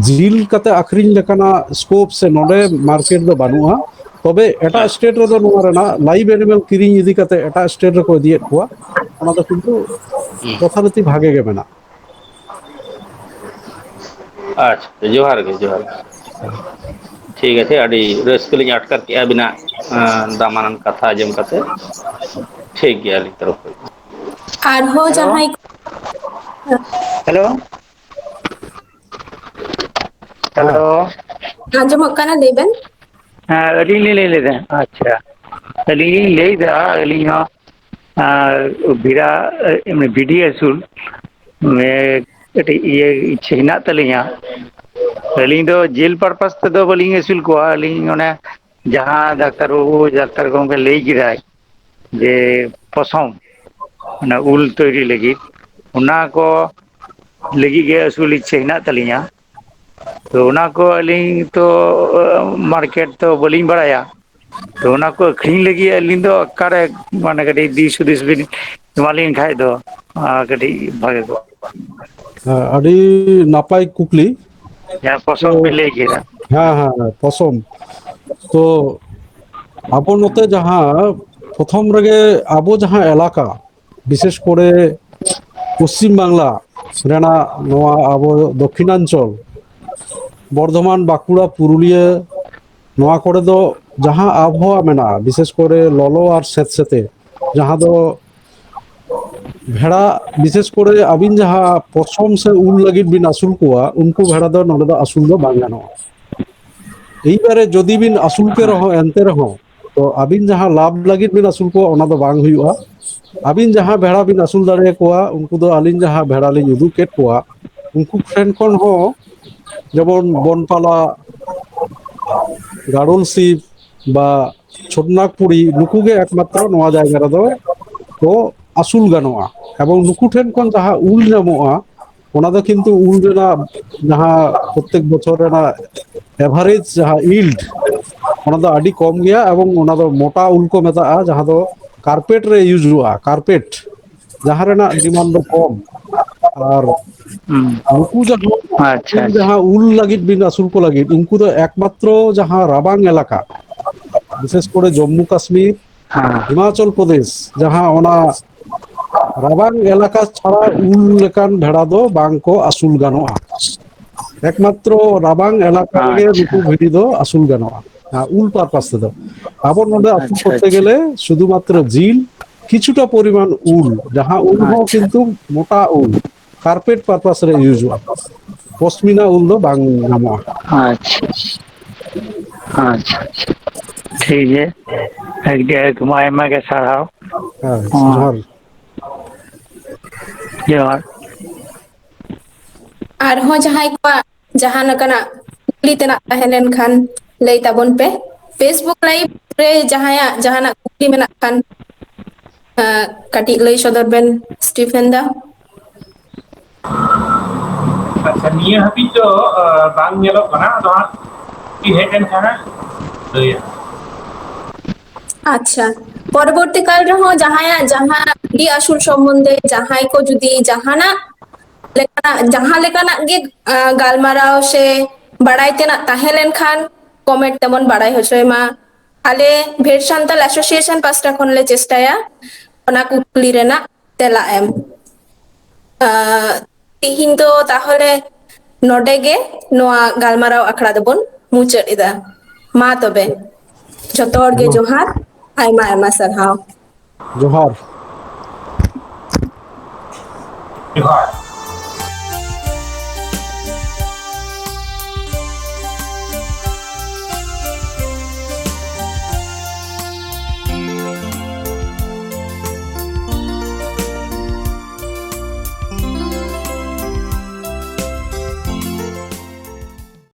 জিল কাতে আখরিᱧ লেকানা স্কোপ সে নোডে মার্কেট দো বানুᱜᱼᱟ। তবে এটাᱜ স্টেট রেদো নোয়া রেনাᱜ লাইভ এনিম্যাল কিরিᱧ ইদি কাতে এটাᱜ স্টেট রেকো ইদিয়েদ ᱠᱚᱣᱟ, ᱚᱱᱟ ᱫᱚ ᱠᱤᱱᱛᱩ যথারীতি ভাগে গে মেনাᱜᱼᱟ। ᱟᱪᱪᱷᱟ ᱡᱚᱦᱟᱨ ᱜᱮ ᱡᱚᱦᱟᱨ ᱜᱮ। ᱴᱷᱤᱠ ᱟᱪᱷᱮ, ᱟᱹᱰᱤ ᱨᱟᱹᱥᱠᱟᱹ ᱞᱤᱧ ᱟᱴᱠᱟᱨ ᱠᱮᱜᱼᱟ ᱟᱹᱵᱤᱱᱟᱜ ᱫᱟᱢᱟᱱᱟᱱ ᱠᱟᱛᱷᱟ ᱟᱸᱡᱚᱢ ᱠᱟᱛᱮ, ᱴᱷᱤᱠ ᱜᱮᱭᱟ ᱟᱹᱞᱤᱧ ᱛᱚᱨᱚফ ᱠᱷᱚᱱ। ᱟᱨᱦᱚᱸ ᱦᱮᱞᱳ ᱡᱟᱦᱟᱸᱭ ᱦᱮᱞᱳ হ্যাঁ, ᱦᱮᱞᱳ। ᱟᱸᱡᱚᱢᱚᱜ ᱠᱟᱱᱟ ᱞᱟᱹᱭ ᱵᱮᱱ। ᱦᱮᱸ ᱟᱹᱞᱤᱧ ᱞᱤᱧ ᱞᱟᱹᱭ ᱞᱮᱫᱟ, ᱟᱪᱪᱷᱟ ᱟᱹᱞᱤᱧ ᱞᱤᱧ ᱞᱟᱹᱭᱫᱟ ᱟᱹᱞᱤᱧ ᱦᱚᱸ ᱵᱷᱤᱰᱤ ᱟᱹᱥᱩᱞ ᱠᱟᱹᱴᱤᱡ ᱤᱭᱟᱹ ᱤᱪᱪᱷᱟᱹ ᱦᱮᱱᱟᱜ ᱛᱟᱹᱞᱤᱧᱟ᱾ ᱟᱹᱞᱤᱧ ᱫᱚ ᱡᱤᱞ ᱯᱟᱨᱯᱟᱥ ᱛᱮᱫᱚ ᱵᱟᱹᱞᱤᱧ ᱟᱹᱥᱩᱞ ᱠᱚᱣᱟ, ᱟᱹᱞᱤᱧ ᱚᱱᱮ ᱡᱟᱦᱟᱸ ᱰᱟᱠᱛᱟᱨ ᱵᱟᱹᱵᱩ ᱰᱟᱠᱛᱟᱨ ᱜᱚᱢᱠᱮ ᱞᱟᱹᱭ ᱠᱮᱫᱟᱭ ᱡᱮ ᱯᱚᱥᱚᱢ ᱚᱱᱟ ᱩᱞ ᱛৈᱨᱤ ᱞᱟᱹᱜᱤᱫ, ᱚᱱᱟ ᱠᱚ ᱞᱟᱹᱜᱤᱫ ᱜᱮ ᱟᱹᱥᱩᱞ ᱤᱪᱪᱷᱟᱹ ᱦᱮᱱᱟᱜ ᱛᱟᱹᱞᱤᱧᱟ᱾ ᱛᱚ ᱚᱱᱟ ᱠᱚ ᱟᱹᱞᱤᱧ ᱛᱚ ᱢᱟᱨᱠᱮᱴ ᱛᱚ ᱵᱟᱹᱞᱤᱧ ᱵᱟᱲᱟᱭᱟ, ᱛᱚ ᱚᱱᱟ ᱠᱚ ᱟᱹᱠᱷᱨᱤᱧ ᱞᱟᱹᱜᱤᱫ ᱟᱹᱞᱤᱧ ᱫᱚ ᱚᱠᱟᱨᱮ ᱢᱟᱱᱮ ᱠᱟᱹᱴᱤᱡ ᱫᱤᱥ ᱦᱩᱫᱤᱥ ᱵᱤᱱ ᱮᱢᱟᱞᱤᱧ ᱠᱷᱟᱡ ᱫᱚ ᱠᱟᱹᱴᱤᱡ ᱵᱷᱟᱜᱮ ᱠᱚᱜᱼᱟ᱾ ᱟᱹᱰᱤ ᱱᱟᱯᱟᱭ ᱠᱩᱠᱞᱤ᱾ ᱡᱟᱦᱟᱸ ᱛᱚ ᱯᱚᱥᱚᱢ ᱵᱤᱱ ᱞᱟᱹᱭ ᱠᱮᱫᱟ᱾ ᱦᱮᱸ ᱯᱚᱥᱚᱢ ᱛᱚ ᱟᱵᱚ ᱱᱚᱛᱮ ᱡᱟᱦᱟᱸ ᱯᱨᱚᱛᱷᱚᱢ ᱨᱮᱜᱮ ᱟᱵᱚ ᱡᱟᱦᱟᱸ ᱮᱞᱟᱠᱟ ᱵᱤᱥᱮᱥ ᱠᱚᱨᱮ ᱯᱚᱥᱪᱤᱢ ᱵᱟᱝᱞᱟ ᱨᱮᱱᱟᱜ ᱱᱚᱣᱟ ᱟᱵᱚ ᱫᱚᱠᱠᱷᱤᱱᱟᱧᱪᱚᱞ ᱵᱚᱨᱫᱷᱚᱢᱟᱱ, ᱵᱟᱸᱠᱩᱲᱟ, ᱯᱩᱨᱩᱞᱤᱭᱟᱹ ᱱᱚᱣᱟ ᱠᱚᱨᱮ ᱫᱚ ᱡᱟᱦᱟᱸ ᱟᱵᱚᱦᱟᱣᱟ ᱢᱮᱱᱟᱜᱼᱟ, ᱵᱤᱥᱮᱥ ᱠᱚᱨᱮ ᱞᱚᱞᱚ ᱟᱨ ᱥᱮᱸᱛᱥᱮᱸᱛᱮ ᱡᱟᱦᱟᱸ ᱫᱚ ᱵᱷᱮᱲᱟ ᱵᱤᱥᱮᱥ ᱠᱚᱨᱮ ᱟᱹᱵᱤᱱ ᱡᱟᱦᱟᱸ ᱯᱚᱥᱚᱢ ᱥᱮ ᱩᱞ ᱞᱟᱹᱜᱤᱫ ᱵᱤᱱ ᱟᱹᱥᱩᱞ ᱠᱚᱣᱟ, ᱩᱱᱠᱩ ᱵᱷᱮᱲᱟ ᱫᱚ ᱱᱚᱰᱮ ᱫᱚ ᱟᱹᱥᱩᱞ ᱫᱚ ᱵᱟᱝ ᱜᱟᱱᱚᱜᱼᱟ᱾ ᱮᱭᱵᱟᱨᱮ ᱡᱩᱫᱤ ᱵᱤᱱ ᱟᱹᱥᱩᱞ ᱠᱮ ᱨᱮᱦᱚᱸ ᱮᱱᱛᱮ ᱨᱮᱦᱚᱸ ᱛᱚ ᱟᱹᱵᱤᱱ ᱡᱟᱦᱟᱸ ᱞᱟᱵᱷ ᱞᱟᱹᱜᱤᱫ ᱵᱤᱱ ᱟᱹᱥᱩᱞ ᱠᱚᱣᱟ ᱚᱱᱟ ᱫᱚ ᱵᱟᱝ ᱦᱩᱭᱩᱜᱼᱟ᱾ ᱟᱹᱵᱤᱱ ᱡᱟᱦᱟᱸ ᱵᱷᱮᱲᱟ ᱵᱤᱱ ᱟᱹᱥᱩᱞ ᱫᱟᱲᱮᱭᱟᱠᱚᱣᱟ ᱩᱱᱠᱩ ᱫᱚ ᱟᱹᱞᱤᱧ ᱡᱟᱦᱟᱸ ᱵᱷᱮᱲᱟ ᱞᱤᱧ ᱩᱫᱩᱜ ᱠᱮᱫ ᱠᱚᱣᱟ ᱩᱱᱠᱩ ᱴᱷᱮᱱ ᱠᱷᱚᱱ ᱦᱚᱸ ᱡᱮᱢᱚᱱ ᱵᱚᱱᱯᱟᱞᱟ, ᱜᱟᱲᱚᱞ ᱥᱤᱢ ᱵᱟ ᱪᱷᱳᱴᱱᱟᱜᱽᱯᱩᱨᱤ ᱱᱩᱠᱩ ᱜᱮ ᱮᱠᱢᱟᱛᱨᱚ ᱱᱚᱣᱟ ᱡᱟᱭᱜᱟ ᱨᱮᱫᱚ ᱠᱚ ᱟᱹᱥᱩᱞ ᱜᱟᱱᱚᱜᱼᱟ, ᱮᱵᱚᱝ ᱱᱩᱠᱩ ᱴᱷᱮᱱ ᱠᱷᱚᱱ ᱡᱟᱦᱟᱸ ᱩᱞ ᱧᱟᱢᱚᱜᱼᱟ ᱚᱱᱟ ᱫᱚ ᱠᱤᱱᱛᱩ ᱩᱞ ᱨᱮᱱᱟᱜ ᱡᱟᱦᱟᱸ ᱯᱨᱚᱛᱮᱠ ᱵᱚᱪᱷᱚᱨ ᱨᱮᱱᱟᱜ ᱮᱵᱷᱟᱨᱮᱡᱽ ᱡᱟᱦᱟᱸ ᱤᱞᱰ ᱚᱱᱟ ᱫᱚ ᱟᱹᱰᱤ ᱠᱚᱢ ᱜᱮᱭᱟ, ᱮᱵᱚᱝ ᱚᱱᱟ ᱫᱚ ᱢᱳᱴᱟ ᱩᱞ ᱠᱚ ᱢᱮᱛᱟᱜᱼᱟ ᱡᱟᱦᱟᱸ ᱫᱚ ᱠᱟᱨᱯᱮᱴ ᱨᱮ ᱤᱭᱩᱡᱽ ᱦᱩᱭᱩᱜᱼᱟ, ᱠᱟᱨᱯᱮᱴ ᱡᱟᱦᱟᱸ ᱨᱮᱱᱟᱜ ᱰᱤᱢᱟᱱᱰ ᱫᱚ ᱠᱚᱢ᱾ ᱟᱨ ᱦᱩᱸ ᱱᱩᱠᱩ ᱡᱟᱦᱟᱸ ᱟᱪᱪᱷᱟ ᱟᱪᱪᱷᱟ ᱡᱟᱦᱟᱸ ᱩᱞ ᱞᱟᱹᱜᱤᱫ ᱵᱤᱱ ᱟᱹᱥᱩᱞ ᱠᱚ ᱞᱟᱹᱜᱤᱫ ᱩᱱᱠᱩ ᱫᱚ ᱮᱠᱢᱟᱛᱨᱚ ᱡᱟᱦᱟᱸ ᱨᱟᱵᱟᱝ ᱮᱞᱟᱠᱟ ᱵᱤᱥᱮᱥ ᱠᱚᱨᱮ ᱡᱚᱢᱢᱩ ᱠᱟᱥᱢᱤᱨ, ᱦᱮᱸ ᱦᱤᱢᱟᱪᱚᱞ ᱯᱨᱚᱫᱮᱥ ᱡᱟᱦᱟᱸ ᱚᱱᱟ ᱨᱟᱵᱟᱝ ᱮᱞᱟᱠᱟ ᱪᱷᱟᱲᱟ ᱩᱞ ᱞᱮᱠᱟᱱ ᱵᱷᱮᱲᱟ ᱫᱚ ᱵᱟᱝᱠᱚ ᱟᱹᱥᱩᱞ ᱜᱟᱱᱚᱜᱼᱟ᱾ ᱮᱠᱢᱟᱛᱨᱚ ᱨᱟᱵᱟᱝ ᱮᱞᱟᱠᱟ ᱨᱮᱜᱮ ᱟᱪᱪᱷᱟ ᱱᱩᱠᱩ ᱵᱷᱤᱰᱤ ᱫᱚ ᱟᱹᱥᱩᱞ ᱜᱟᱱᱚᱜᱼᱟ, ᱩᱞ ᱯᱟᱨᱯᱟᱥ ᱛᱮᱫᱚ᱾ ᱟᱵᱚ ᱱᱚᱰᱮ ᱟᱹᱥᱩᱞ ᱟᱪᱪᱷᱟ ᱠᱚᱨᱛᱮ ᱟᱪᱪᱷᱟ ᱜᱮᱞᱮ ᱥᱩᱫᱷᱩ ᱢᱟᱛᱨᱚ ᱡᱤᱞ ᱠᱤᱪᱷᱩᱴᱟ ᱯᱚᱨᱤᱢᱟᱱ ᱩᱞ, ᱡᱟᱦᱟᱸ ᱩᱞ ᱦᱚᱸ ᱟᱪᱪᱷᱟ ᱠᱤᱱᱛᱩ ᱢᱳᱴᱟ ᱩᱞ ᱠᱟᱨᱯᱮᱴ ᱯᱟᱨᱯᱟᱥ ᱨᱮ ᱤᱭᱩᱡᱚᱜᱼᱟ, ᱯᱚᱥᱢᱤᱱᱟ ᱩᱞ ᱫᱚ ᱵᱟᱝ ᱧᱟᱢᱚᱜᱼᱟ᱾ ᱟᱪᱪᱷᱟ ᱟᱪᱪᱷᱟ ᱴᱷᱤᱠ ᱜᱮᱭᱟ, ᱮᱠᱫᱚᱢ ᱟᱭᱢᱟ ᱜᱮ ᱥᱟᱨᱦᱟᱣ᱾ ᱦᱮᱸ ᱡᱚᱦᱟᱨ᱾ ᱡᱚᱦᱟᱨ᱾ ᱟᱨᱦᱚᱸ ᱡᱟᱦᱟᱸᱭ ᱠᱚᱣᱟᱜ ᱡᱟᱦᱟᱸ ᱞᱮᱠᱟᱱᱟᱜ ᱠᱩᱠᱞᱤ ᱛᱮᱱᱟᱜ ᱛᱟᱦᱮᱸ ᱞᱮᱱᱠᱷᱟᱱ ᱞᱟᱹᱭ ᱛᱟᱵᱚᱱ ᱯᱮ᱾ ᱯᱷᱮᱥᱵᱩᱠ ᱞᱟᱭᱤଭ ᱨᱮ ᱡᱟᱦᱟᱸᱭᱟᱜ ᱡᱟᱦᱟᱱᱟᱜ ᱠᱩᱠᱞᱤ ᱢᱮᱱᱟᱜ ᱠᱷᱟᱱ ᱠᱟᱹᱴᱤᱡ ᱞᱟᱹᱭ ᱥᱚᱫᱚᱨ ᱵᱮᱱ ᱥᱴᱤᱯᱷᱮᱱ ᱫᱟ᱾ ᱟᱪᱪᱷᱟ ᱱᱤᱭᱟᱹ ᱦᱟᱹᱵᱤᱡ ᱫᱚ ᱵᱟᱝ ᱧᱮᱞᱚᱜ ᱠᱟᱱᱟ, ᱟᱫᱚ ᱦᱟᱸᱜ ᱦᱮᱡ ᱞᱮᱱᱠᱷᱟᱱ ᱦᱟᱸᱜ ᱞᱟᱹᱭᱟ᱾ ᱟᱪᱪᱷᱟ ᱯᱚᱨᱚᱵᱚᱨᱛᱤ ᱠᱟᱞ ᱨᱮᱦᱚᱸ ᱡᱟᱦᱟᱸᱭᱟᱜ ᱡᱟᱦᱟᱸ ᱵᱷᱤᱰᱤ ᱟᱥᱩᱞ ᱥᱚᱢᱵᱚᱱᱫᱷᱮ ᱡᱟᱦᱟᱸᱭ ᱠᱚ ᱡᱩᱫᱤ ᱡᱟᱦᱟᱱᱟᱜ ᱡᱟᱦᱟᱸ ᱞᱮᱠᱟᱱᱟᱜ ᱜᱮ ᱜᱟᱞᱢᱟᱨᱟᱣ ᱥᱮ ᱵᱟᱲᱟᱭ ᱛᱮᱱᱟᱜ ᱛᱟᱦᱮᱸ ᱞᱮᱱᱠᱷᱟᱱ ᱠᱚᱢᱮᱱᱴ ᱛᱮᱵᱚᱱ ᱵᱟᱲᱟᱭ ᱦᱚᱪᱚᱭ ᱢᱟ᱾ ᱟᱞᱮ ᱵᱷᱮᱴ ᱥᱟᱱᱛᱟᱞ ᱮᱥᱳᱥᱤᱭᱮᱥᱚᱱ ᱯᱟᱥᱴᱟ ᱠᱷᱚᱱᱞᱮ ᱪᱮᱥᱴᱟᱭᱟ ᱚᱱᱟ ᱠᱩᱠᱞᱤ ᱨᱮᱱᱟᱜ ᱛᱮᱞᱟ ᱮᱢ᱾ ᱛᱤᱦᱤᱧ ᱫᱚ ᱛᱟᱦᱚᱞᱮ ᱱᱚᱰᱮ ᱜᱮ ᱱᱚᱣᱟ ᱜᱟᱞᱢᱟᱨᱟᱣ ᱟᱠᱷᱲᱟ ᱫᱚᱵᱚᱱ ᱢᱩᱪᱟᱹᱫ ᱮᱫᱟ᱾ ᱢᱟ ᱛᱚᱵᱮ ᱡᱷᱚᱛᱚ ᱦᱚᱲ ᱜᱮ ᱡᱚᱦᱟᱨ, ᱟᱭᱢᱟ ᱟᱭᱢᱟ ᱥᱟᱨᱦᱟᱣ᱾ ᱡᱚᱦᱟᱨ᱾ ᱡᱚᱦᱟᱨ᱾